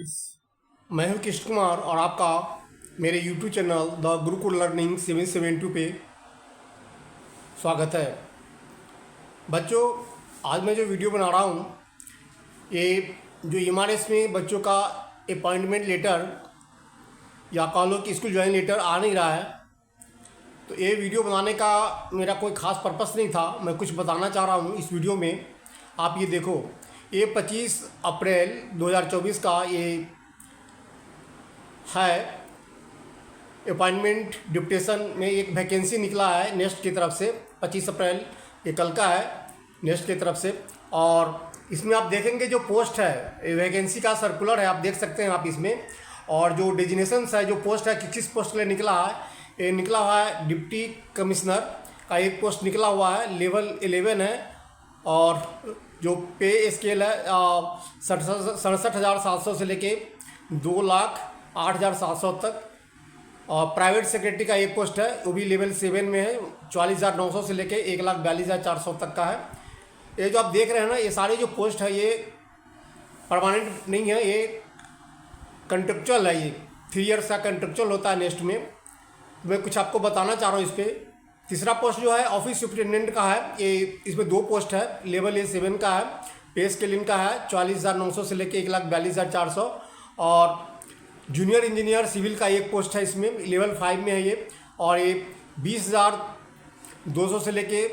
Guys, मैं हूं कृष्ण कुमार और आपका मेरे YouTube channel the Gurukul learning 772 पे स्वागत है। बच्चों, आज मैं जो वीडियो बना रहा हूं, ये जो एमआरएस में बच्चों का अपॉइंटमेंट लेटर या कह लो कि स्कूल ज्वाइन लेटर आ नहीं रहा है, तो ये वीडियो बनाने का मेरा कोई ख़ास पर्पस नहीं था। मैं कुछ बताना चाह रहा हूँ इस वीडियो में। आप ये देखो, ये 25 अप्रैल 2024 का ये है अपॉइंटमेंट डिप्टेशन में एक वैकेंसी निकला है नेस्ट की तरफ से। 25 अप्रैल ये कल का है नेस्ट की तरफ से। और इसमें आप देखेंगे जो पोस्ट है, वैकेंसी का सर्कुलर है, आप देख सकते हैं आप इसमें। और जो डिजिग्नेशंस है, जो पोस्ट है कि किस पोस्ट के लिए निकला है, ये निकला हुआ है डिप्टी कमिश्नर का एक पोस्ट निकला हुआ है, लेवल 11 है। और जो पे स्केल है 67,700 से लेके 2,08,700 तक। और प्राइवेट सेक्रेटरी का एक पोस्ट है, वो भी लेवल 7 में है, 44,900 से लेके 1,42,400 तक का है। ये जो आप देख रहे हैं ना, ये सारे जो पोस्ट है ये परमानेंट नहीं है, ये कंट्रेक्चुअल है। ये 3 ईयर्स का कंट्रेक्चुअल होता है नेक्स्ट में। तो मैं कुछ आपको बताना चाह रहा हूँ इस पर। तीसरा पोस्ट जो है ऑफिस सुपरिटेंडेंट का है, ये इसमें 2 पोस्ट है, लेवल ये 7 का है, पे स्केल इनका है 44,900 से लेके 1,42,400। और जूनियर इंजीनियर सिविल का एक पोस्ट है, इसमें लेवल 5 में है ये, और ये 20,200 से लेके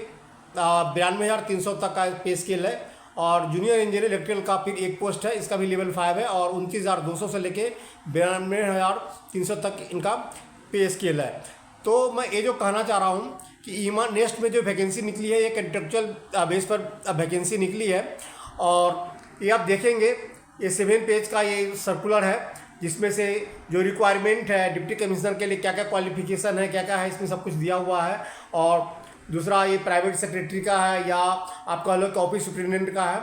92,300 तक का पे स्केल है। और जूनियर इंजीनियर इलेक्ट्रिकल का फिर एक पोस्ट है, इसका भी लेवल 5 है, और 29,200 से लेके 92,300 तक इनका पे स्केल है। तो मैं ये जो कहना चाह रहा हूँ कि ईमा नेक्स्ट में जो वैकेंसी निकली है, ये कंट्रेक्चुअल बेस पर वैकेंसी निकली है। और ये आप देखेंगे, ये 7 पेज का ये सर्कुलर है, जिसमें से जो रिक्वायरमेंट है डिप्टी कमिश्नर के लिए, क्या क्या क्वालिफिकेशन है, क्या क्या है, इसमें सब कुछ दिया हुआ है। और दूसरा ये प्राइवेट सेक्रेटरी का है, या आप कह लो कि ऑफिस सुपरिटेंडेंट का है।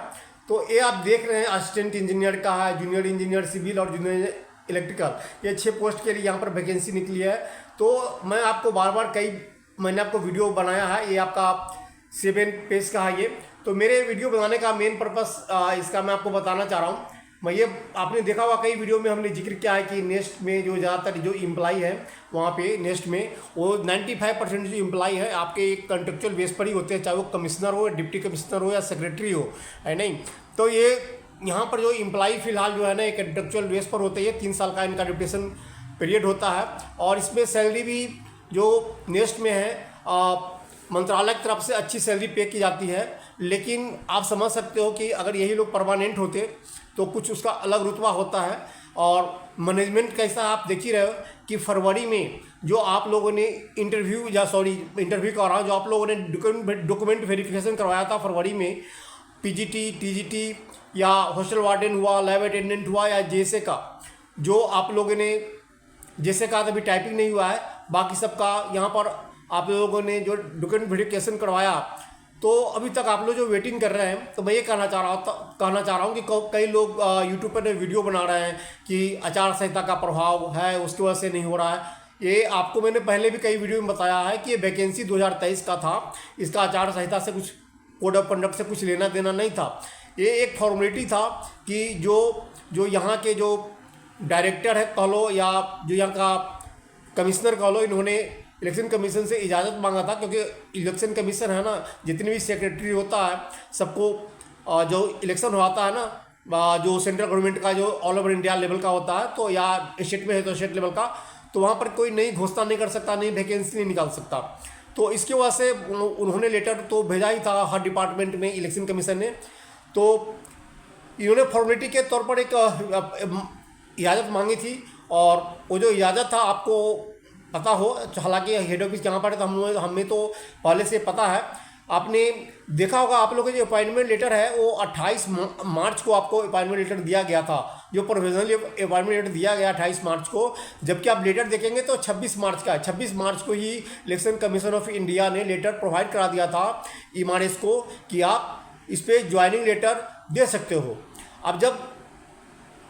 तो ये आप देख रहे हैं असिस्टेंट इंजीनियर का है, जूनियर इंजीनियर सिविल और जूनियर इलेक्ट्रिकल, ये 6 पोस्ट के लिए यहाँ पर वैकेंसी निकली है। तो मैं आपको बार बार मैंने आपको वीडियो बनाया है, ये आपका 7 पेज का है ये। तो मेरे वीडियो बनाने का मेन पर्पस इसका मैं आपको बताना चाह रहा हूँ। मैं ये आपने देखा हुआ कई वीडियो में हमने जिक्र किया है कि नेस्ट में जो ज़्यादातर जो एम्प्लॉई है वहाँ पे नेस्ट में, वो 95% जो एम्प्लॉई है आपके एक कंट्रेक्चुअल बेस पर ही होते हैं, चाहे वो कमिश्नर हो, डिप्टी कमिश्नर हो या सेक्रेटरी हो, है नहीं। तो ये यहाँ पर जो एम्प्लॉई फिलहाल जो है ना, एक कंट्रेक्चुअल बेस पर होते हैं, 3 साल का इनका डिप्टेशन पीरियड होता है। और इसमें सैलरी भी जो नेस्ट में है मंत्रालय की तरफ से अच्छी सैलरी पे की जाती है। लेकिन आप समझ सकते हो कि अगर यही लोग परमानेंट होते तो कुछ उसका अलग रुतबा होता है। और मैनेजमेंट कैसा आप देख ही रहे हो कि फरवरी में जो आप लोगों ने इंटरव्यू कर रहा हूँ, जो आप लोगों ने डॉक्यूमेंट वेरिफिकेशन करवाया था फरवरी में, पीजीटी, टीजीटी या हॉस्टल वार्डन हुआ, लैब अटेंडेंट हुआ, या जैसे का जो आप लोगों ने जैसे का अभी टाइपिंग नहीं हुआ है, बाकी सबका यहाँ पर आप लोगों ने जो डॉक्यूमेंट वेरिफिकेशन करवाया, तो अभी तक आप लोग जो वेटिंग कर रहे हैं। तो मैं ये कहना चाह रहा हूँ कि कई लोग यूट्यूब पर वीडियो बना रहे हैं कि आचार संहिता का प्रभाव है, उसकी वजह से नहीं हो रहा है। ये आपको मैंने पहले भी कई वीडियो में बताया है कि ये वैकेंसी 2023 का था, इसका आचार संहिता से कुछ, कोड ऑफ कंडक्ट से कुछ लेना देना नहीं था। ये एक फॉर्मेलिटी था कि जो यहाँ के जो डायरेक्टर है कह लो, या जो यहाँ का कमिश्नर कह लो, इन्होंने इलेक्शन कमीशन से इजाज़त मांगा था। क्योंकि इलेक्शन कमीशन है ना, जितने भी सेक्रेटरी होता है सबको जो इलेक्शन होता है ना, जो सेंट्रल गवर्नमेंट का जो ऑल ओवर इंडिया लेवल का होता है, तो या स्टेट में है तो स्टेट लेवल का, तो वहाँ पर कोई नई घोषणा नहीं कर सकता, नई वैकेंसी नहीं निकाल सकता। तो इसकी वजह से उन्होंने लेटर तो भेजा ही था हर डिपार्टमेंट में इलेक्शन कमीशन ने। तो इन्होंने फॉर्मेलिटी के तौर पर एक इजाज़त मांगी थी। और वो जो इजाज़त था, आपको पता हो, हालांकि हेड ऑफिस जहाँ पर था, हमें तो पहले से पता है। आपने देखा होगा, आप लोगों का जो अपॉइंटमेंट लेटर है वो 28 मार्च को आपको अपॉइंटमेंट लेटर दिया गया था, जो प्रोविजनली अपॉइंटमेंट लेटर दिया गया 28 मार्च को। जबकि आप लेटर देखेंगे तो 26 मार्च का है। 26 मार्च को ही इलेक्शन कमीशन ऑफ इंडिया ने लेटर प्रोवाइड करा दिया था एमआरएस को कि आप इस पर ज्वाइनिंग लेटर दे सकते हो। अब जब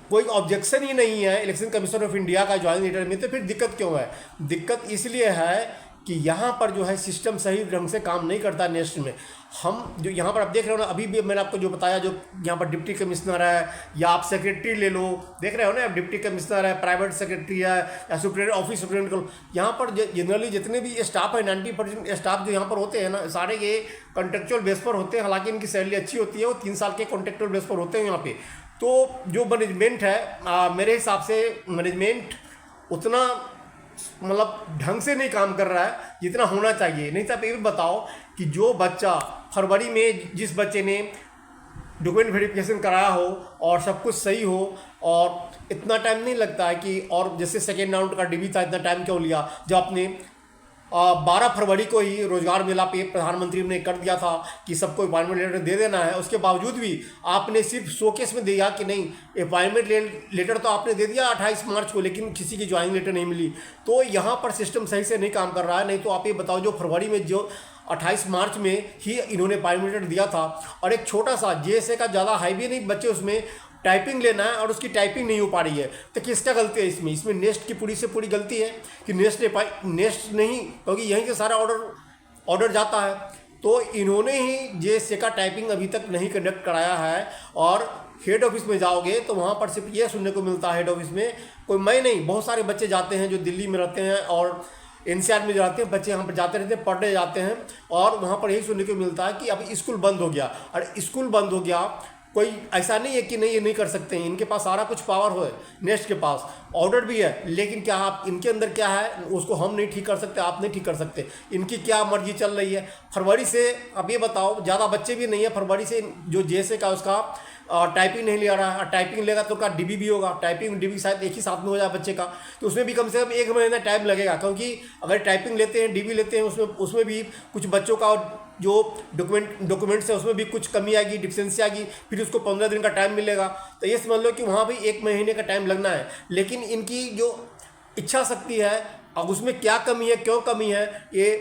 कोई ऑब्जेक्शन ही नहीं है इलेक्शन कमीशन ऑफ इंडिया का ज्वाइनिंग लेटर में, तो फिर दिक्कत क्यों है? दिक्कत इसलिए है कि यहाँ पर जो है सिस्टम सही ढंग से काम नहीं करता नेक्स्ट में। हम जो यहाँ पर आप देख रहे हो ना, अभी भी मैंने आपको जो बताया, जो यहाँ पर डिप्टी कमिश्नर है या आप सेक्रेटरी ले लो, देख रहे हो ना आप, डिप्टी कमिश्नर है, प्राइवेट सेक्रेटरी है या सुप्रीडेंट ऑफिस सुप्रीडेंट को, यहाँ पर जनरली जितने भी स्टाफ है 90% स्टाफ जो यहाँ पर होते हैं ना, सारे ये कॉन्ट्रेक्चुअल बेस पर होते हैं। हालांकि इनकी सैलरी अच्छी होती है, वो 3 साल के कॉन्ट्रेक्चुअल बेस पर होते हैं यहाँ पे। तो जो मैनेजमेंट है, मेरे हिसाब से मैनेजमेंट उतना मतलब ढंग से नहीं काम कर रहा है जितना होना चाहिए। नहीं तो आप ये भी बताओ कि जो बच्चा फरवरी में, जिस बच्चे ने डॉक्यूमेंट वेरिफिकेशन कराया हो और सब कुछ सही हो, और इतना टाइम नहीं लगता है कि, और जैसे सेकेंड राउंड का डीबी था, इतना टाइम क्यों लिया जब आपने 12 फरवरी को ही रोजगार मेला पे प्रधानमंत्री ने कर दिया था कि सबको अपॉइंटमेंट लेटर दे देना है। उसके बावजूद भी आपने सिर्फ शोकेस में दिया कि नहीं, अपॉइंटमेंट लेटर तो आपने दे दिया 28 मार्च को, लेकिन किसी की ज्वाइनिंग लेटर नहीं मिली। तो यहाँ पर सिस्टम सही से नहीं काम कर रहा है। नहीं तो आप ये बताओ, जो फरवरी में, जो 28 मार्च में ही इन्होंने अपॉइंटमेंट लेटर दिया था, और एक छोटा सा जेएसए का, ज़्यादा हाई भी नहीं बच्चे उसमें टाइपिंग लेना है और उसकी टाइपिंग नहीं हो पा रही है, तो किसका गलती है इसमें? इसमें नेस्ट की पूरी से पूरी गलती है कि नेस्ट नहीं, क्योंकि यहीं से सारा ऑर्डर जाता है। तो इन्होंने ही जेएसए का टाइपिंग अभी तक नहीं कंडक्ट कराया है। और हेड ऑफिस में जाओगे तो वहाँ पर सिर्फ ये सुनने को मिलता है, हेड ऑफिस में कोई, मैं नहीं, बहुत सारे बच्चे जाते हैं जो दिल्ली में रहते हैं और एनसीआर में जाते हैं बच्चे, यहाँ पर जाते रहते हैं, पढ़ने जाते हैं, और वहाँ पर यही सुनने को मिलता है कि अब स्कूल बंद हो गया। और स्कूल बंद हो गया, कोई ऐसा नहीं है कि नहीं, ये नहीं कर सकते हैं, इनके पास सारा कुछ पावर है, नेक्स्ट के पास ऑर्डर भी है, लेकिन क्या आप, इनके अंदर क्या है उसको हम नहीं ठीक कर सकते, आप नहीं ठीक कर सकते। इनकी क्या मर्जी चल रही है। फरवरी से अब ये बताओ, ज़्यादा बच्चे भी नहीं है, फरवरी से जो जेएसए का उसका टाइपिंग नहीं ले रहा है। टाइपिंग लेगा तो का डीबी भी होगा, टाइपिंग डीबी शायद एक ही साथ में हो जाए बच्चे का, तो उसमें भी कम से कम 1 महीना टाइम लगेगा। क्योंकि अगर टाइपिंग लेते हैं, डीबी लेते हैं, उसमें भी कुछ बच्चों का जो डॉक्यूमेंट्स है उसमें भी कुछ कमी आएगी, डिफिशेंसी आएगी, फिर उसको 15 दिन का टाइम मिलेगा। तो ये समझ लो कि वहाँ भी 1 महीने का टाइम लगना है। लेकिन इनकी जो इच्छा शक्ति है, अब उसमें क्या कमी है, क्यों कमी है, ये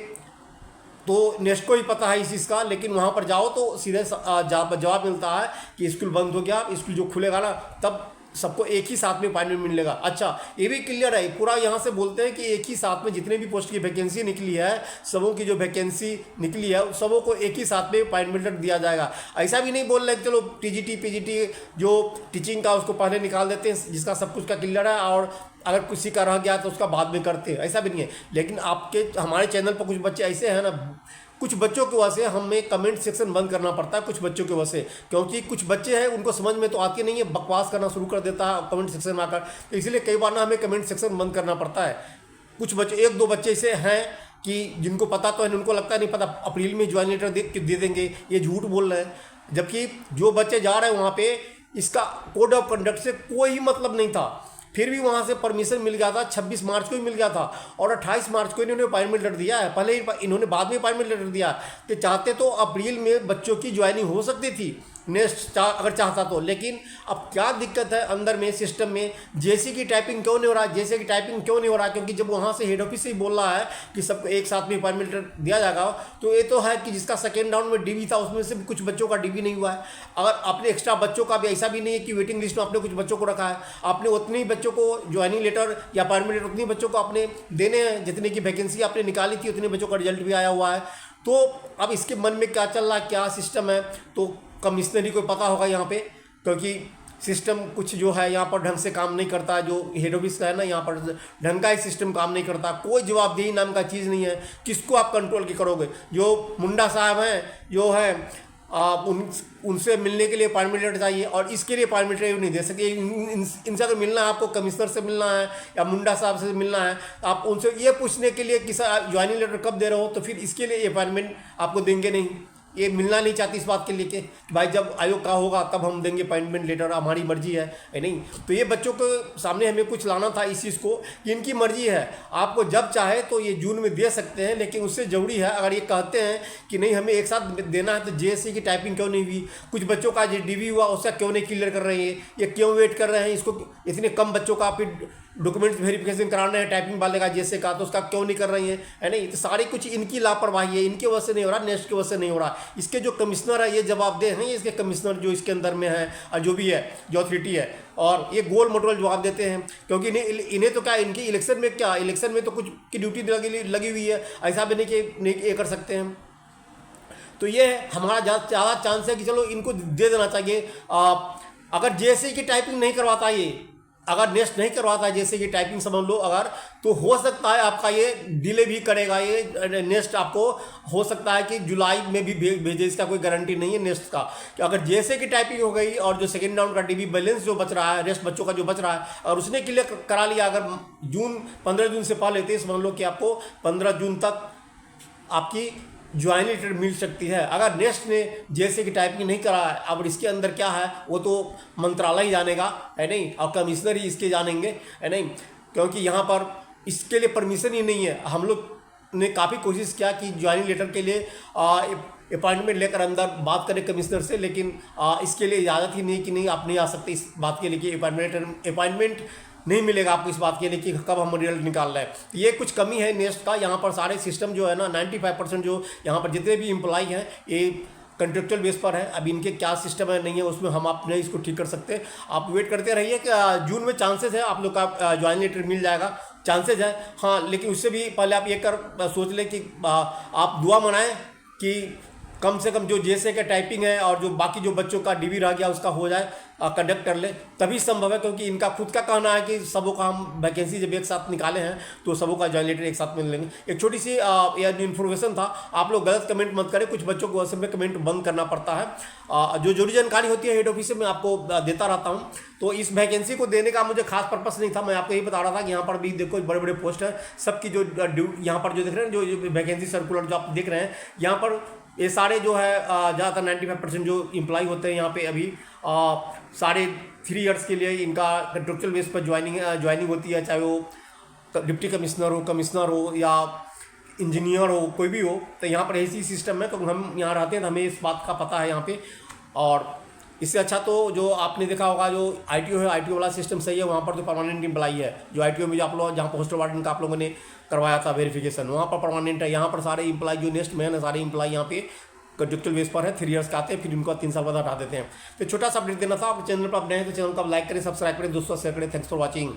तो नेक्स्ट को ही पता है इस चीज़ का। लेकिन वहाँ पर जाओ तो सीधे जवाब मिलता है कि स्कूल बंद हो गया, स्कूल जो खुलेगा ना तब सबको एक ही साथ में अपॉइंटमेंट मिलेगा। अच्छा, ये भी क्लियर है पूरा, यहाँ से बोलते हैं कि एक ही साथ में जितने भी पोस्ट की वैकेंसी निकली है, सबों की जो वैकेंसी निकली है सबों को एक ही साथ में अपॉइंटमेंट दिया जाएगा। ऐसा भी नहीं बोल रहे कि चलो टीजीटी पीजीटी जो टीचिंग का उसको पहले निकाल देते हैं, जिसका सब कुछ का क्लियर है, और अगर किसी का रह गया तो उसका बाद में करते हैं, ऐसा भी नहीं है। लेकिन आपके हमारे चैनल पर कुछ बच्चे ऐसे हैं ना, कुछ बच्चों की वजह से हमें कमेंट सेक्शन बंद करना पड़ता है, कुछ बच्चों की वजह से, क्योंकि कुछ बच्चे हैं उनको समझ में तो आती नहीं है, बकवास करना शुरू कर देता है कमेंट सेक्शन में आकर, तो इसलिए कई बार ना हमें कमेंट सेक्शन बंद करना पड़ता है। कुछ बच्चे, 1-2 बच्चे ऐसे हैं कि जिनको पता तो है, उनको लगता नहीं पता, अप्रैल में ज्वाइन लेटर दे देंगे, ये झूठ बोल रहे हैं। जबकि जो बच्चे जा रहे हैं वहाँ पे, इसका कोड ऑफ कंडक्ट से कोई मतलब नहीं था, फिर भी वहाँ से परमिशन मिल गया था, 26 मार्च को ही मिल गया था, और 28 मार्च को इन्होंने अपॉइंटमेंट लेटर दिया है। पहले इन्होंने बाद में अपॉइंटमेंट लेटर दिया, कि चाहते तो अप्रैल में बच्चों की ज्वाइनिंग हो सकती थी नेक्स्ट, अगर चाहता तो। लेकिन अब क्या दिक्कत है अंदर में, सिस्टम में, जेएसए की टाइपिंग क्यों नहीं हो रहा, जेएसए की टाइपिंग क्यों नहीं हो रहा? क्योंकि जब वहाँ से हेड ऑफिस से ही बोल रहा है कि सबको एक साथ में अपॉइंटमेंट लेटर दिया जाएगा, तो ये तो है कि जिसका सेकेंड राउंड में डीबी था उसमें से कुछ बच्चों का डीबी नहीं हुआ है। अगर आपने एक्स्ट्रा बच्चों का भी, ऐसा भी नहीं है कि वेटिंग लिस्ट में आपने कुछ बच्चों को रखा है, आपने उतने ही बच्चों को ज्वाइनिंग लेटर या अपॉइंटमेंट लेटर उतनी बच्चों को आपने देने हैं, जितने की वैकेंसी आपने निकाली थी उतने बच्चों का रिजल्ट भी आया हुआ है। तो अब इसके मन में क्या चल रहा है, क्या सिस्टम है, तो कमिश्नरी को पता होगा यहाँ पे, क्योंकि सिस्टम कुछ जो है यहाँ पर ढंग से काम नहीं करता। जो हेड ऑफिस का है ना, यहाँ पर ढंग का ही सिस्टम काम नहीं करता, कोई जवाबदेही नाम का चीज़ नहीं है। किसको आप कंट्रोल की करोगे? जो मुंडा साहब हैं, जो है उनसे मिलने के लिए अपॉइंटमेंट लेटर चाहिए, और इसके लिए अपॉइंटमेंट लेटर नहीं दे सके। इनसे अगर मिलना है आपको, कमिश्नर से मिलना है या मुंडा साहब से मिलना है, आप उनसे ये पूछने के लिए कि सर ज्वाइनिंग लेटर कब दे रहे हो, तो फिर इसके लिए अपॉइंटमेंट आपको देंगे नहीं। ये मिलना नहीं चाहती इस बात के लिए कि भाई जब आयोग का होगा तब हम देंगे अपॉइंटमेंट लेटर, हमारी मर्जी है नहीं। तो ये बच्चों के सामने हमें कुछ लाना था इस चीज़ को कि इनकी मर्जी है, आपको जब चाहे तो ये जून में दे सकते हैं, लेकिन उससे जरूरी है, अगर ये कहते हैं कि नहीं हमें एक साथ देना है, तो जेएसए की टाइपिंग क्यों नहीं हुई? कुछ बच्चों का जो डीबी हुआ उसका क्यों नहीं क्लियर कर रहे हैं? ये क्यों वेट कर रहे हैं इसको? इतने कम बच्चों का फिर डॉक्यूमेंट्स वेरिफिकेशन कराना है टाइपिंग वाले का, जेएसए का, तो उसका क्यों नहीं कर रही है नहीं? तो सारी कुछ इनकी लापरवाही है, इनकी वजह से नहीं हो रहा, नेक्स्ट की वजह से नहीं हो रहा। इसके जो कमिश्नर है ये जवाबदेह हैं, इसके कमिश्नर जो इसके अंदर में है और जो भी है, जो अथॉरिटी है, और ये गोल मटोल जवाब देते हैं, क्योंकि इन्हें तो क्या, इनकी इलेक्शन में तो कुछ की ड्यूटी लगी हुई है, ऐसा भी नहीं कि नहीं ये कर सकते हैं। तो ये हमारा ज़्यादा चांस है कि चलो इनको दे देना चाहिए। अगर जैसे की टाइपिंग नहीं करवाता ये, अगर नेक्स्ट नहीं करवाता है जैसे कि टाइपिंग समझ लो अगर, तो हो सकता है आपका ये डिले भी करेगा, ये नेक्स्ट आपको हो सकता है कि जुलाई में भी भेजे, इसका कोई गारंटी नहीं है नेक्स्ट का। कि अगर जैसे कि टाइपिंग हो गई और जो सेकेंड राउंड का डीबी बैलेंस जो बच रहा है, रेस्ट बच्चों का जो बच रहा है, और उसने क्लियर करा लिया अगर 15 जून से पहले, तो समझ लो कि आपको 15 जून तक आपकी ज्वाइनिंग लेटर मिल सकती है। अगर नेक्स्ट ने जैसे कि टाइपिंग नहीं करा है, अब इसके अंदर क्या है वो तो मंत्रालय ही जानेगा, है नहीं, और कमिश्नर ही इसके जानेंगे, है नहीं, क्योंकि यहाँ पर इसके लिए परमिशन ही नहीं है। हम लोग ने काफ़ी कोशिश किया कि ज्वाइनिंग लेटर के लिए अपॉइंटमेंट लेकर अंदर बात करें कमिश्नर से, लेकिन इसके लिए इजाज़त ही नहीं कि नहीं आप नहीं आ सकते इस बात के लिए कि अपॉइंटमेंट नहीं मिलेगा आपको इस बात के लिए कि कब हम रिजल्ट निकाल रहे हैं। तो ये कुछ कमी है नेक्स्ट का। यहाँ पर सारे सिस्टम जो है ना 95% जो यहाँ पर जितने भी एम्प्लॉई हैं ये कंट्रेक्चुअल बेस पर है। अब इनके क्या सिस्टम है नहीं है उसमें हम अपने इसको ठीक कर सकते हैं। आप वेट करते रहिए कि जून में चांसेस है आप लोग का ज्वाइन लेटर मिल जाएगा, चांसेस है हाँ। लेकिन उससे भी पहले आप ये सोच लें कि आप दुआ मनाएं कि कम से कम जो जैसे का टाइपिंग है और जो बाकी जो बच्चों का डीवी रह गया उसका हो जाए, कंडक्ट कर ले, तभी संभव है। क्योंकि इनका खुद का कहना है कि सबों का हम वैकेंसी जब एक साथ निकाले हैं तो सबों का ज्वाइन लेटर एक साथ मिल लेंगे। एक छोटी सी यह इन्फॉर्मेशन था, आप लोग गलत कमेंट मत करें, कुछ बच्चों को असल में कमेंट बंद करना पड़ता है। जो जरूरी जानकारी होती है हेड ऑफिस से मैं आपको देता रहता हूँ। तो इस वैकेंसी को देने का मुझे खास पर्पस नहीं था, मैं आपको यही बता रहा था कि यहाँ पर भी देखो बड़े बड़े पोस्ट है सबकी, जो यहाँ पर जो देख रहे हैं जो वैकेंसी सर्कुलर जो आप देख रहे हैं यहाँ पर, ये सारे जो है ज़्यादातर 95% जो एम्प्लॉय होते हैं यहाँ पे अभी सारे 3 इयर्स के लिए इनका कंट्रेक्चुअल बेस पर ज्वाइनिंग होती है, चाहे वो डिप्टी कमिश्नर हो या इंजीनियर हो, कोई भी हो। तो यहाँ पर ऐसी सिस्टम है, तो हम यहाँ रहते हैं तो हमें इस बात का पता है यहाँ पे। और इससे अच्छा तो जो आपने देखा होगा जो ITO है, ITO वाला सिस्टम सही है, वहाँ पर तो परमानेंट एम्प्लॉई है। जो ITO में जो आप लोग जहाँ पोस्टल वार्डन का आप लोगों ने करवाया था वेरिफिकेशन, वहाँ पर परमानेंट है। यहाँ पर सारे एम्प्लॉई जो नेक्स्ट में है सारे एम्प्लॉई यहाँ पे कंट्रेक्चुअल बेस पर है, 3 इयर्स का आते हैं, फिर इनको 3 साल बाद हटा देते हैं। तो छोटा सा अपडेट देना था। आप चैनल पर आप नए हैं तो चैनल को आप लाइक करें, सब्सक्राइब करें, दोस्तों शेयर करें। Thanks for watching.